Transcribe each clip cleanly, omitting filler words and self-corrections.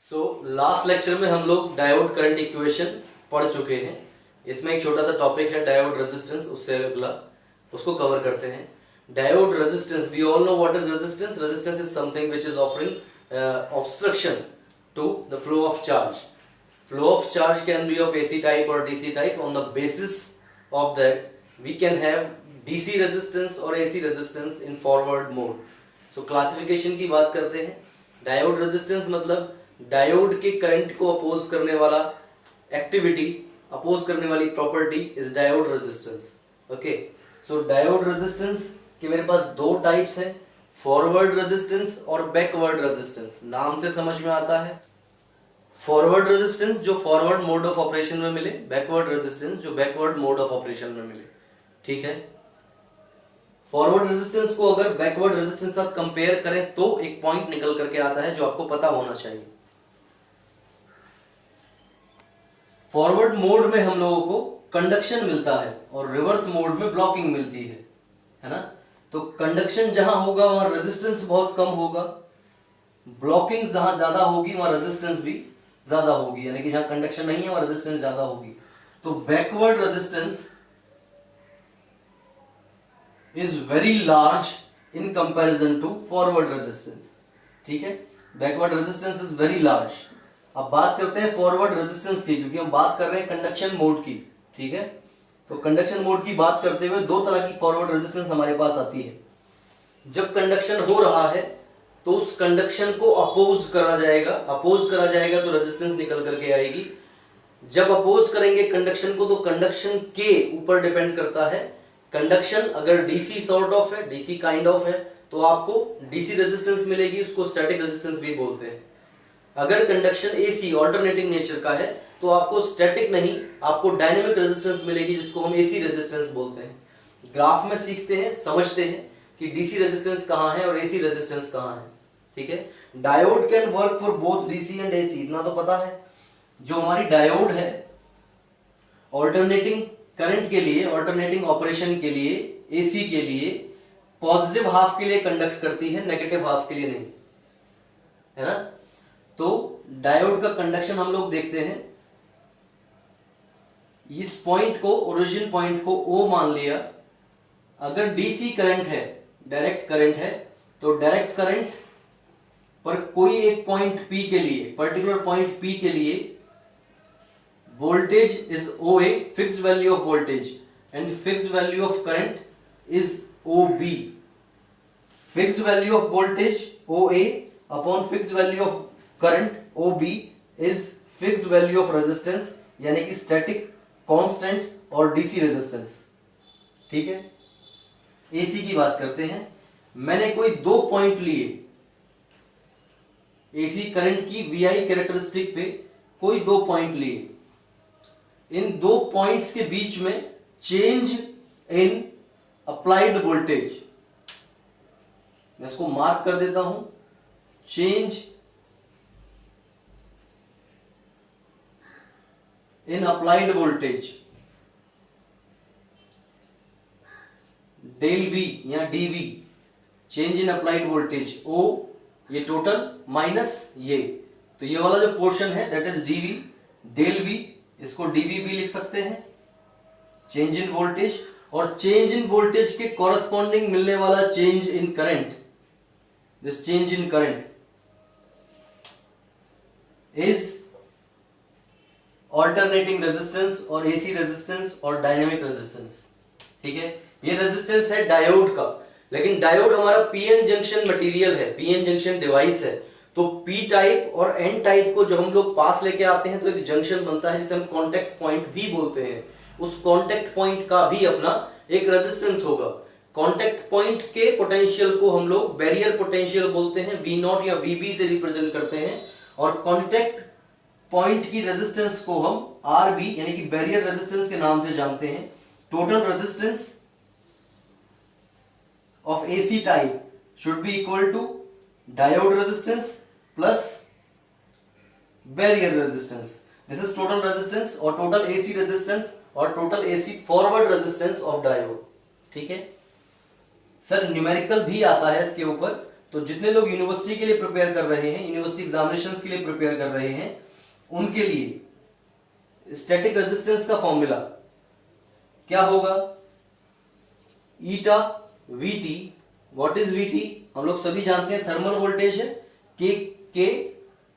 Last lecture में हम लोग डायोड करंट इक्वेशन पढ़ चुके हैं। इसमें एक छोटा सा टॉपिक है डायोड रेजिस्टेंस, उससे अगला उसको कवर करते हैं। Diode resistance, we all know what is resistance. Resistance is something which is offering obstruction to the flow of charge. Flow of charge can be of AC type or DC type. On the basis of that, we can have DC resistance or AC resistance in forward mode. So classification की बात करते हैं. Diode resistance मतलब diode के current को oppose करने वाला activity, oppose करने वाली property is diode resistance. Okay, so diode resistance के मेरे पास दो टाइप्स हैं, फॉरवर्ड रेजिस्टेंस और बैकवर्ड रेजिस्टेंस. नाम से समझ में आता है. फॉरवर्ड रेजिस्टेंस जो फॉरवर्ड मोड ऑफ ऑपरेशन में मिले, बैकवर्ड रेजिस्टेंस जो बैकवर्ड मोड ऑफ ऑपरेशन में मिले. ठीक है, फॉरवर्ड रेजिस्टेंस को अगर बैकवर्ड रेजिस्टेंस के साथ कंपेयर करें तो एक पॉइंट निकल करके आता है जो आपको पता होना चाहिए. फॉरवर्ड मोड में हम लोगों को कंडक्शन मिलता है और रिवर्स मोड में ब्लॉकिंग मिलती है ना. तो कंडक्शन जहां होगा वहां रेजिस्टेंस बहुत कम होगा, ब्लॉकिंग जहां ज्यादा होगी वहां रेजिस्टेंस भी ज्यादा होगी, यानी कि जहां कंडक्शन नहीं है वहां रेजिस्टेंस ज्यादा होगी. तो backward resistance is very large in comparison to forward resistance. ठीक है, backward resistance is very large. अब बात करते हैं फॉरवर्ड रेजिस्टेंस की, क्योंकि हम बात कर रहे हैं कंडक्शन मोड की. ठीक है, तो कंडक्शन मोड की बात करते हुए दो तरह की फॉरवर्ड रेजिस्टेंस हमारे पास आती है. जब कंडक्शन हो रहा है तो उस कंडक्शन को अपोज करा जाएगा, अपोज करा जाएगा तो रेजिस्टेंस निकल करके आएगी. जब अपोज करेंगे कंडक्शन को तो कंडक्शन के ऊपर डिपेंड करता है. कंडक्शन अगर डीसी सॉर्ट ऑफ है, डीसी काइंड ऑफ है, तो आपको डीसी रेजिस्टेंस मिलेगी, उसको स्टैटिक रेजिस्टेंस भी बोलते हैं. अगर कंडक्शन एसी ऑल्टरनेटिंग नेचर का है तो आपको स्टैटिक नहीं, आपको डायनेमिक रेजिस्टेंस मिलेगी, जिसको हम एसी रेजिस्टेंस बोलते हैं. ग्राफ में सीखते हैं, समझते हैं कि डीसी रेजिस्टेंस कहां है और एसी रेजिस्टेंस कहां है. ठीक है, diode can work for both DC and AC, इतना तो पता है. जो हमारी डायोड है ऑल्टरनेटिंग करंट के लिए, ऑल्टरनेटिंग ऑपरेशन के लिए, एसी के लिए पॉजिटिव हाफ के लिए कंडक्ट करती है, नेगेटिव हाफ के लिए नहीं, है ना. तो डायोड का कंडक्शन हम लोग देखते हैं. इस पॉइंट को, ओरिजिन पॉइंट को O मान लिया. अगर डीसी करंट है, डायरेक्ट करंट है, तो डायरेक्ट करंट पर कोई एक पॉइंट P के लिए, पर्टिकुलर पॉइंट P के लिए voltage is OA, fixed value of voltage, and fixed value of current is OB. Fixed value of voltage OA upon fixed value of current OB is fixed value of resistance, यानी कि static, constant और DC resistance. ठीक है, AC की बात करते हैं. मैंने कोई दो पॉइंट लिए एसी करंट की VI कैरेक्टरिस्टिक पे, कोई दो पॉइंट लिए. इन दो पॉइंट्स के बीच में चेंज इन अप्लाइड वोल्टेज, मैं इसको मार्क कर देता हूं, change in applied voltage del V या DV, change in applied voltage O, ये टोटल माइनस ये, तो ये वाला जो पोर्शन है that is DV, del V, इसको DV भी लिख सकते हैं, चेंज इन वोल्टेज. और चेंज इन वोल्टेज के कॉरस्पॉन्डिंग मिलने वाला change in current, this change in current is alternating resistance और एसी रेजिस्टेंस और डायनेमिक रेजिस्टेंस. ठीक है, ये रेजिस्टेंस है डायोड का. लेकिन डायोड हमारा पीएन जंक्शन मटेरियल है, पीएन जंक्शन डिवाइस है. तो पी टाइप और एन टाइप को जब हम लोग पास लेके आते हैं तो एक जंक्शन बनता है जिसे हम कांटेक्ट पॉइंट भी बोलते हैं. उस कांटेक्ट पॉइंट का भी अपना एक रेजिस्टेंस होगा. कांटेक्ट पॉइंट के पोटेंशियल को हम लोग बैरियर पोटेंशियल बोलते हैं, V0 या VB से रिप्रेजेंट करते हैं. और कांटेक्ट पॉइंट की रेजिस्टेंस को हम RB यानी कि बैरियर रेजिस्टेंस के नाम से जानते हैं. Total resistance of AC type should be equal to diode resistance plus barrier resistance. This is total resistance or total AC resistance or total AC forward resistance of diode. ठीक है sir, numerical भी आता है इसके ऊपर, तो जितने लोग यूनिवर्सिटी के लिए प्रिपेयर कर रहे हैं, यूनिवर्सिटी एग्जामिनेशंस के लिए प्रिपेयर कर रहे हैं, उनके लिए स्टैटिक रेजिस्टेंस का फॉर्मूला क्या होगा? ईटा वीटी, व्हाट इज वीटी? हम लोग सभी जानते हैं थर्मल वोल्टेज है, के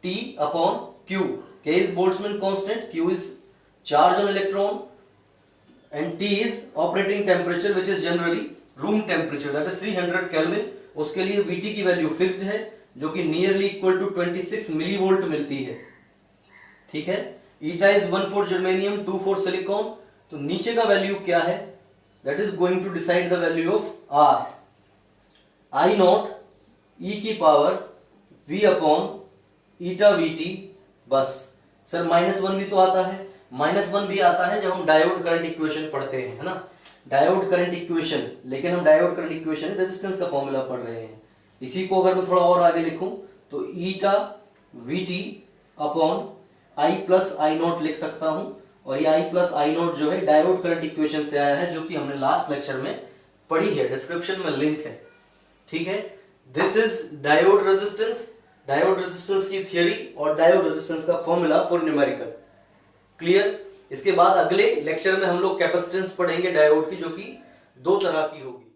टी अपॉन क्यू। के is Boltzmann constant, Q is charge on electron and T is operating temperature which is generally room temperature, that is 300 kelvin. उसके लिए वीटी की वैल्यू फिक्स्ड है जो कि नियरली इक्वल टू 26 मिलीवोल्ट मिलती है। ठीक है, eta is 1 for germanium, 2 for silicon. तो नीचे का वैल्यू क्या है? That is going to decide the value of R. I naught E की power V upon eta V T. बस सर -1 भी तो आता है, -1 भी आता है जब हम डायोड करंट इक्वेशन पढ़ते हैं, है ना, डायोड करंट इक्वेशन। लेकिन हम डायोड करंट इक्वेशन रेजिस्टेंस का फॉर्मूला पढ़ रहे हैं। इसी को अगर मैं थोड़ा और आगे लिखूं तो eta V T upon I plus I naught लिख सकता हूं। और ये आई प्लस आई नॉट जो है डायोड करंट इक्वेशन से आया है, जो कि हमने लास्ट लेक्चर में पढ़ी है, डिस्क्रिप्शन में लिंक है। ठीक है, this is diode resistance, diode resistance की थियरी और डायोड रेजिस्टेंस का फॉर्मूला फॉर न्यूमेरिकल। क्लियर? इसके बाद अगले लेक्चर में हम लोग कैपेसिटेंस पढ़ेंगे डायोड की, जो कि 2 तरह की होगी।